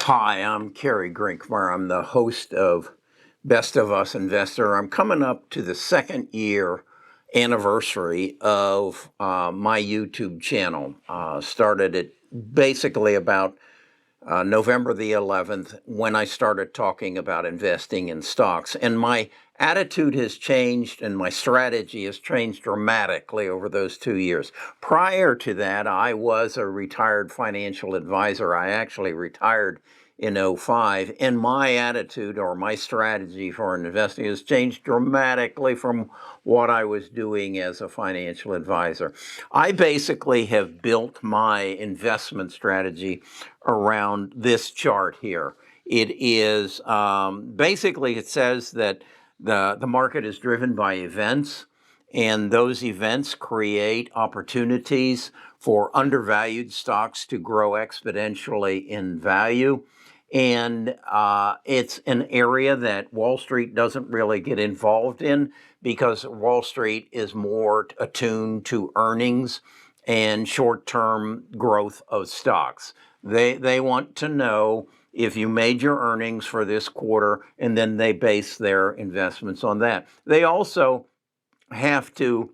Hi, I'm Kerry Grinkmar. I'm the host of Best of Us Investor. I'm coming up to the second year anniversary of my YouTube channel. Started it basically about November the 11th when I started talking about investing in stocks. And my attitude has changed and my strategy has changed dramatically over those 2 years. Prior to that, I was a retired financial advisor. I actually retired in '05, and my attitude or my strategy for investing has changed dramatically from what I was doing as a financial advisor. I basically have built my investment strategy around this chart here. It is basically, it says that the market is driven by events, and those events create opportunities for undervalued stocks to grow exponentially in value. And it's an area that Wall Street doesn't really get involved in because Wall Street is more attuned to earnings and short-term growth of stocks. They want to know if you made your earnings for this quarter, and then they base their investments on that. They also have to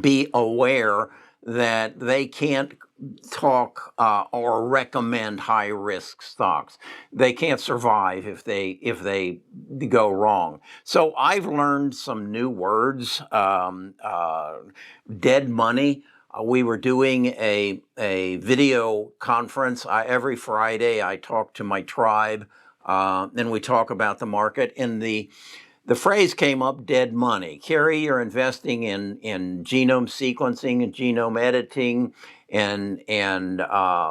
be aware that they can't talk or recommend high risk stocks. They can't survive if they go wrong. So I've learned some new words. Dead money. We were doing a video conference every Friday. I talk to my tribe, and we talk about the market. And the phrase came up, dead money. Kerry, you're investing in genome sequencing and genome editing and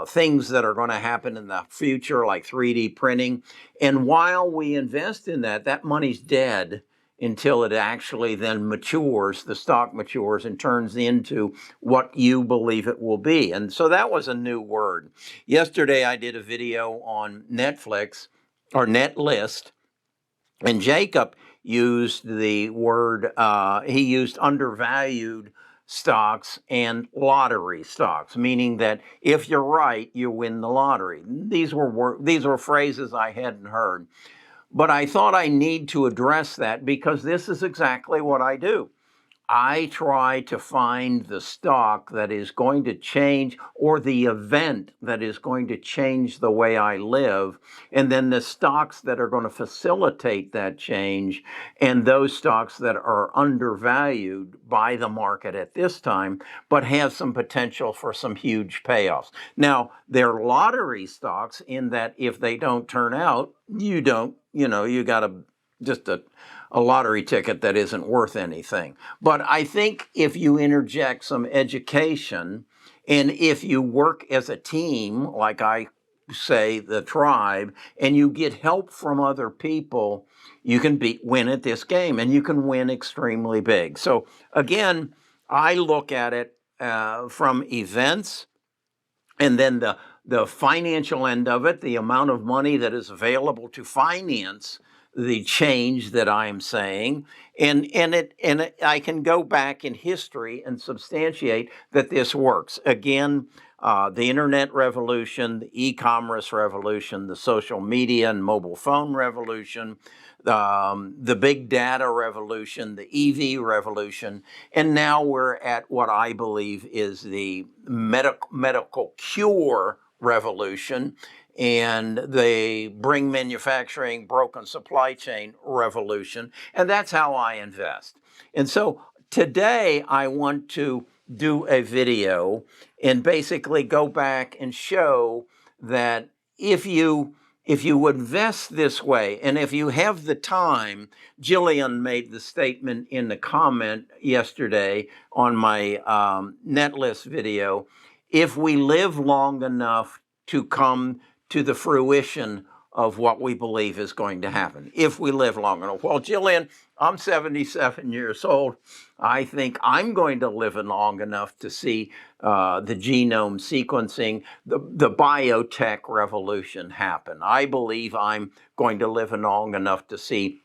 things that are going to happen in the future, like 3D printing. And while we invest in that, that money's dead until it actually then matures, the stock matures and turns into what you believe it will be. And so that was a new word. Yesterday, I did a video on Netflix or Netlist, and Jacob used the word, he used undervalued stocks and lottery stocks, meaning that if you're right, you win the lottery. These were phrases I hadn't heard. But I thought I need to address that because this is exactly what I do. I try to find the stock that is going to change or the event that is going to change the way I live, and then the stocks that are going to facilitate that change, and those stocks that are undervalued by the market at this time, but have some potential for some huge payoffs. Now, they're lottery stocks in that if they don't turn out, you got just a lottery ticket that isn't worth anything. But I think if you interject some education and if you work as a team, like I say, the tribe, and you get help from other people, you can win at this game and you can win extremely big. So again, I look at it from events and then the financial end of it, the amount of money that is available to finance the change that I'm saying, and I can go back in history and substantiate that this works. Again, the internet revolution, the e-commerce revolution, the social media and mobile phone revolution, the big data revolution, the EV revolution, and now we're at what I believe is the medical cure revolution, and they bring manufacturing, broken supply chain revolution, and that's how I invest. And so today I want to do a video and basically go back and show that if you invest this way, and if you have the time, Jillian made the statement in the comment yesterday on my Netlist video, if we live long enough to come to the fruition of what we believe is going to happen, if we live long enough. Well, Jillian, I'm 77 years old. I think I'm going to live long enough to see the genome sequencing, the biotech revolution happen. I believe I'm going to live long enough to see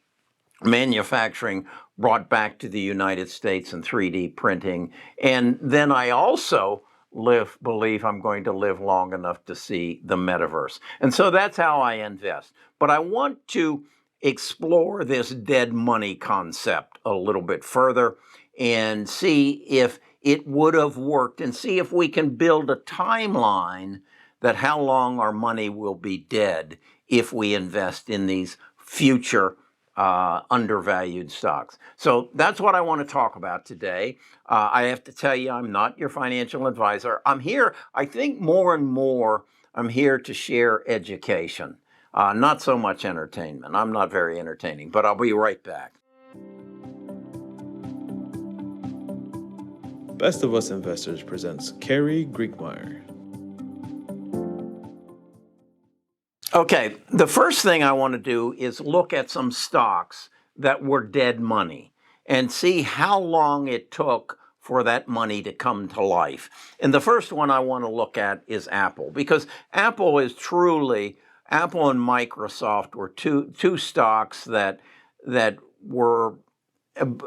manufacturing brought back to the United States and 3D printing. And then I also believe I'm going to live long enough to see the metaverse. And so that's how I invest. But I want to explore this dead money concept a little bit further and see if it would have worked and see if we can build a timeline that how long our money will be dead if we invest in these future undervalued stocks. So that's what I want to talk about today. I have to tell you, I'm not your financial advisor. I'm here, I think more and more, I'm here to share education, not so much entertainment. I'm not very entertaining, but I'll be right back. Best of Us Investors presents Carrie Griegmeyer. Okay, the first thing I want to do is look at some stocks that were dead money and see how long it took for that money to come to life. And the first one I want to look at is Apple, because Apple and Microsoft were two stocks that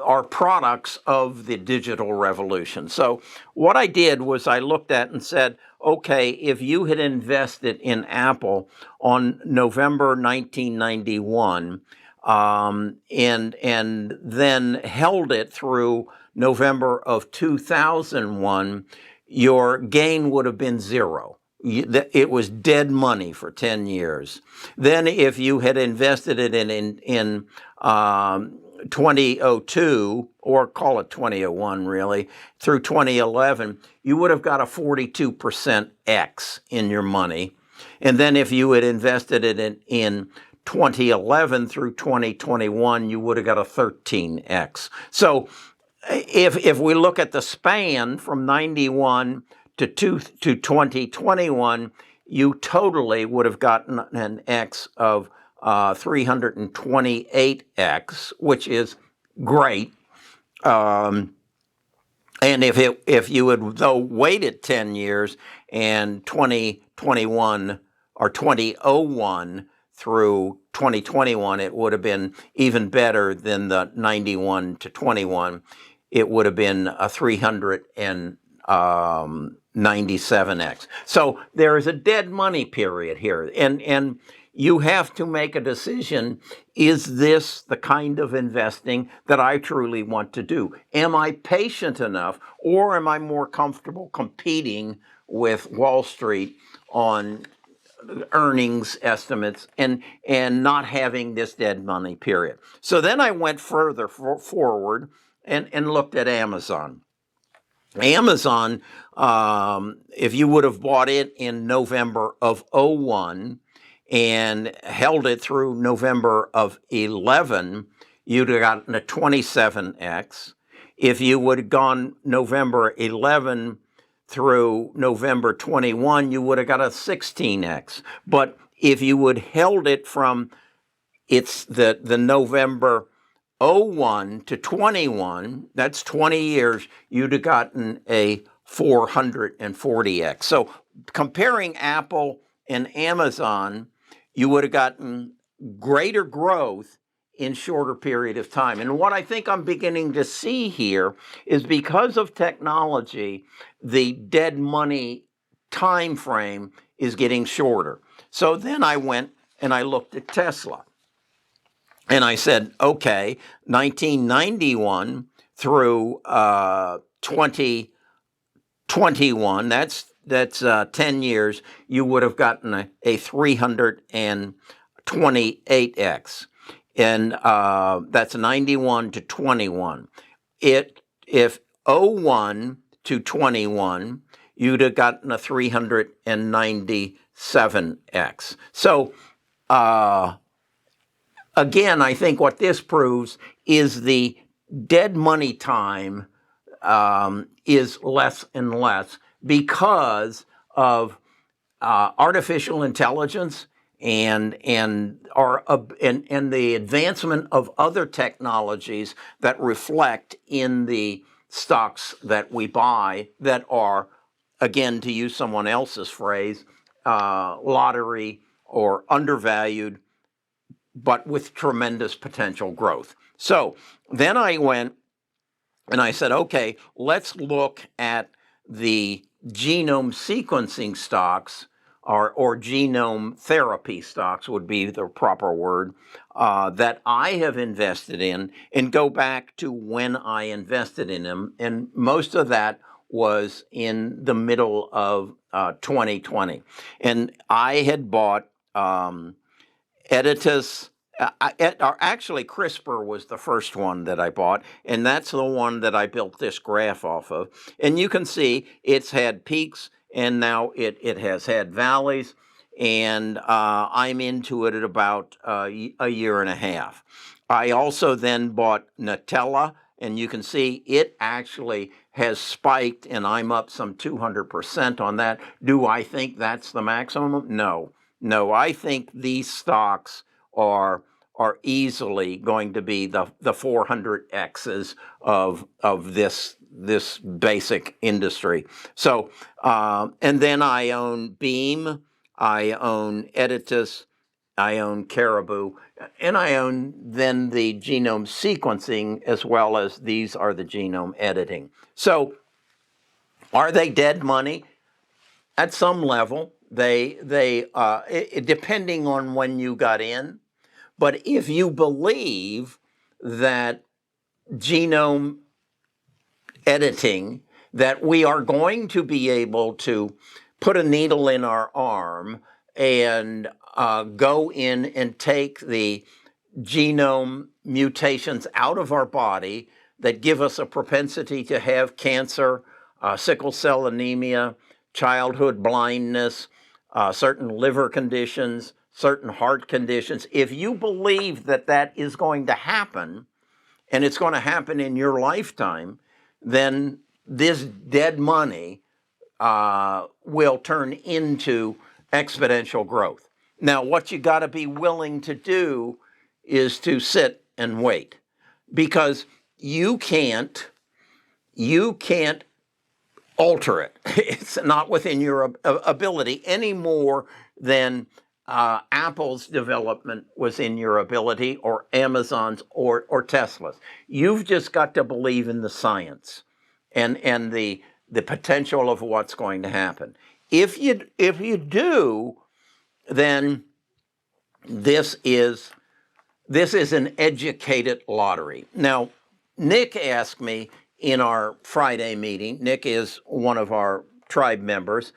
are products of the digital revolution. So what I did was I looked at and said, okay, if you had invested in Apple on November 1991 and then held it through November of 2001, your gain would have been zero. It was dead money for 10 years. Then if you had invested it in 2002, or call it 2001 really, through 2011, you would have got a 42% X in your money. And then if you had invested it in 2011 through 2021, you would have got a 13X. So if we look at the span from 91 to 2021, you totally would have gotten an X of 328X, which is great. And if you had though waited 10 years and 2021 or 2001 through 2021, it would have been even better than the 91 to 21. It would have been a 397X. So there is a dead money period here, and you have to make a decision. Is this the kind of investing that I truly want to do? Am I patient enough, or am I more comfortable competing with Wall Street on earnings estimates and not having this dead money period? So then I went further forward and looked at Amazon. Amazon, if you would have bought it in November of 01 and held it through November of 11, you'd have gotten a 27X. If you would have gone November 11 through November 21, you would have got a 16X. But if you would held it from the November 01 to 21, that's 20 years, you'd have gotten a 440X. So comparing Apple and Amazon, you would have gotten greater growth in shorter period of time. And what I think I'm beginning to see here is because of technology, the dead money time frame is getting shorter. So then I went and I looked at Tesla. And I said, okay, 1991 through 2021, that's 10 years, you would have gotten a 328X. And that's 91 to 21. If 01 to 21, you'd have gotten a 397X. So, again, I think what this proves is the dead money time is less and less because of artificial intelligence and the advancement of other technologies that reflect in the stocks that we buy that are, again, to use someone else's phrase, lottery or undervalued, but with tremendous potential growth. So then I went and I said, okay, let's look at the genome sequencing stocks or genome therapy stocks would be the proper word, that I have invested in, and go back to when I invested in them. And most of that was in the middle of 2020. And I had bought Editus. Actually, CRISPR was the first one that I bought, and that's the one that I built this graph off of. And you can see it's had peaks, and now it has had valleys, and I'm into it at about a year and a half. I also then bought Nutella, and you can see it actually has spiked, and I'm up some 200% on that. Do I think that's the maximum? No. No, I think these stocks are easily going to be the 400x's of this basic industry. So and then I own Beam, I own Editus, I own Caribou, and I own then the genome sequencing, as well as these are the genome editing. So are they dead money? At some level, depending on when you got in. But if you believe that genome editing, that we are going to be able to put a needle in our arm and go in and take the genome mutations out of our body that give us a propensity to have cancer, sickle cell anemia, childhood blindness, certain liver conditions, certain heart conditions. If you believe that that is going to happen, and it's going to happen in your lifetime, then this dead money will turn into exponential growth. Now, what you got to be willing to do is to sit and wait, because you can't alter it. It's not within your ability any more than Apple's development was in your ability, or Amazon's, or Tesla's. You've just got to believe in the science and the potential of what's going to happen. If you do, then this is an educated lottery. Now, Nick asked me in our Friday meeting, Nick is one of our tribe members,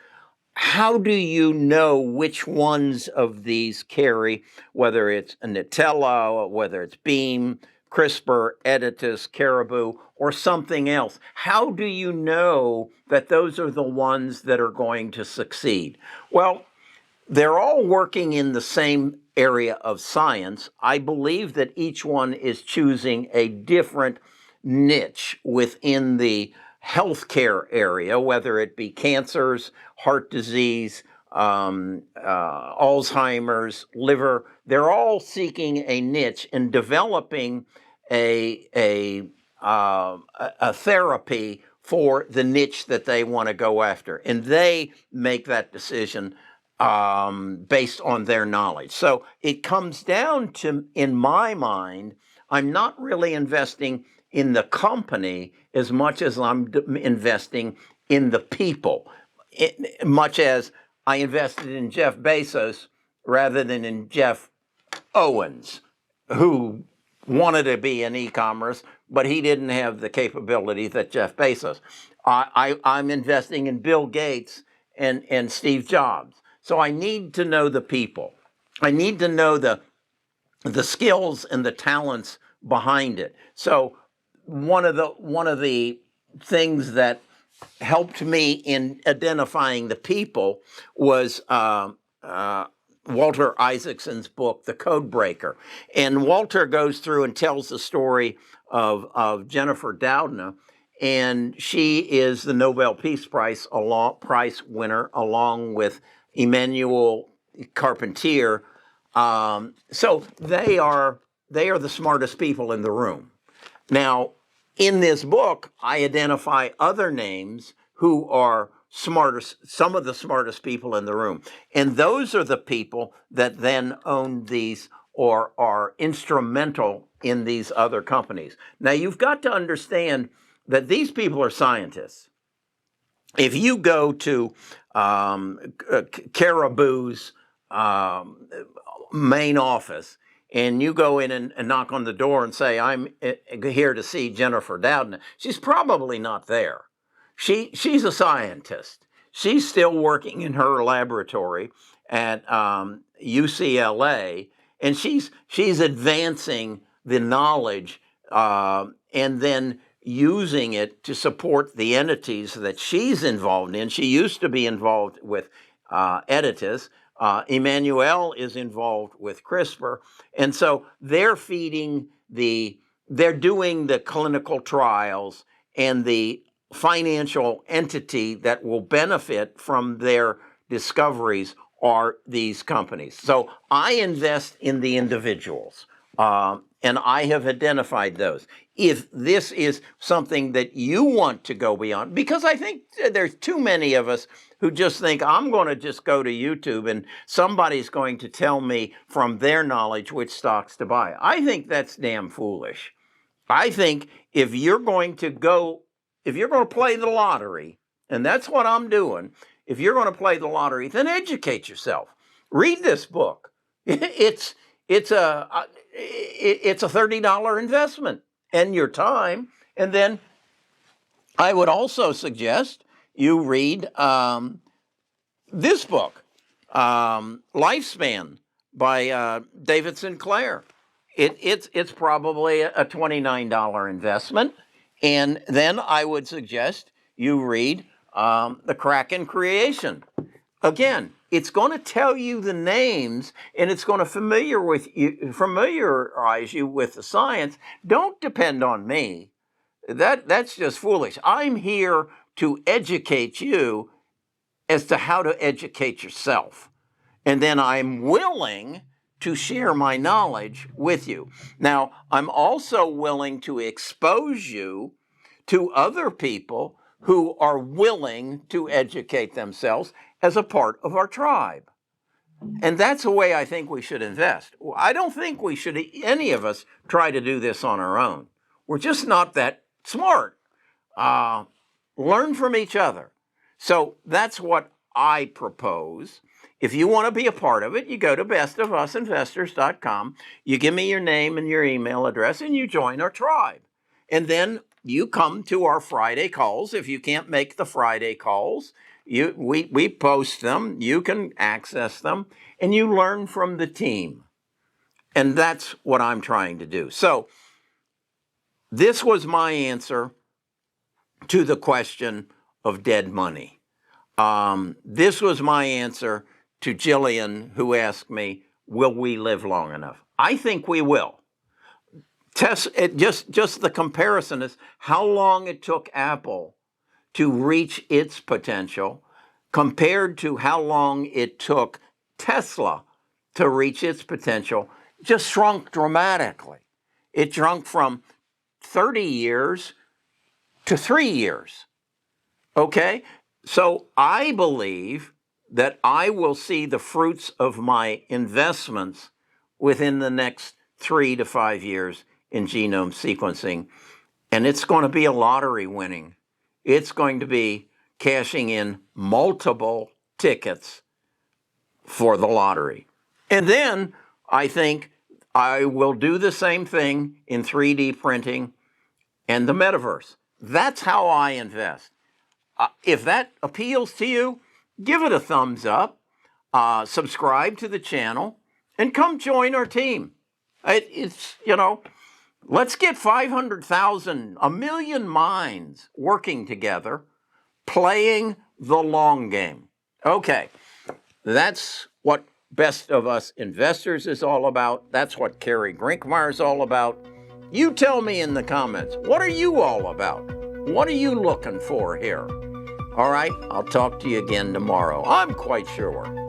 how do you know which ones of these carry, whether it's a Nutella, whether it's Beam, CRISPR, Editus, Caribou, or something else? How do you know that those are the ones that are going to succeed? Well, they're all working in the same area of science. I believe that each one is choosing a different niche within the healthcare area, whether it be cancers, heart disease, Alzheimer's, liver. They're all seeking a niche and developing a therapy for the niche that they want to go after, and they make that decision based on their knowledge. So it comes down to, in my mind, I'm not really investing in the company as much as I'm investing in the people, much as I invested in Jeff Bezos rather than in Jeff Owens, who wanted to be in e-commerce, but he didn't have the capability that Jeff Bezos. I'm investing in Bill Gates and Steve Jobs. So I need to know the people. I need to know the skills and the talents behind it. So one of the things that helped me in identifying the people was Walter Isaacson's book, The Code Breaker. And Walter goes through and tells the story of Jennifer Doudna, and she is the Nobel Peace Prize winner, along with Emmanuel Carpentier. So they are the smartest people in the room. Now, in this book, I identify other names who are some of the smartest people in the room. And those are the people that then own these or are instrumental in these other companies. Now, you've got to understand that these people are scientists. if you go to Caribou's main office and you go in and knock on the door and say, I'm here to see Jennifer Doudna, she's probably not there. She's a scientist. She's still working in her laboratory at UCLA, and she's advancing the knowledge and then using it to support the entities that she's involved in. She used to be involved with Editis. Emmanuel is involved with CRISPR. And so they're they're doing the clinical trials, and the financial entity that will benefit from their discoveries are these companies. So I invest in the individuals, and I have identified those. If this is something that you want to go beyond, because I think there's too many of us who just think, I'm going to just go to YouTube and somebody's going to tell me from their knowledge which stocks to buy. I think that's damn foolish. I think if you're going to play the lottery, and that's what I'm doing, if you're going to play the lottery, then educate yourself. Read this book. It's a $30 investment and your time. And then I would also suggest you read this book, Lifespan by David Sinclair. It's probably a $29 investment. And then I would suggest you read The Kraken Creation. Again, it's going to tell you the names, and it's going to familiarize you with the science. Don't depend on me. That's just foolish. I'm here to educate you as to how to educate yourself. And then I'm willing to share my knowledge with you. Now, I'm also willing to expose you to other people who are willing to educate themselves as a part of our tribe. And that's the way I think we should invest. I don't think we should, any of us, try to do this on our own. We're just not that smart. Learn from each other. So that's what I propose. If you want to be a part of it, you go to bestofusinvestors.com, you give me your name and your email address, and you join our tribe. And then you come to our Friday calls. If you can't make the Friday calls, we post them, you can access them, and you learn from the team. And that's what I'm trying to do. So this was my answer to the question of dead money. This was my answer to Jillian, who asked me, will we live long enough? I think we will. Just the comparison is how long it took Apple to reach its potential compared to how long it took Tesla to reach its potential, just shrunk dramatically. It shrunk from 30 years to 3 years. Okay? So I believe that I will see the fruits of my investments within the next 3 to 5 years in genome sequencing. And it's going to be a lottery winning. It's going to be cashing in multiple tickets for the lottery. And then I think I will do the same thing in 3D printing and the metaverse. That's how I invest. If that appeals to you, give it a thumbs up, subscribe to the channel, and come join our team. Let's get 500,000, 1 million minds working together, playing the long game. Okay, that's what Best of Us Investors is all about. That's what Carrie Grinkmeyer is all about. You tell me in the comments, what are you all about? What are you looking for here? All right, I'll talk to you again tomorrow. I'm quite sure.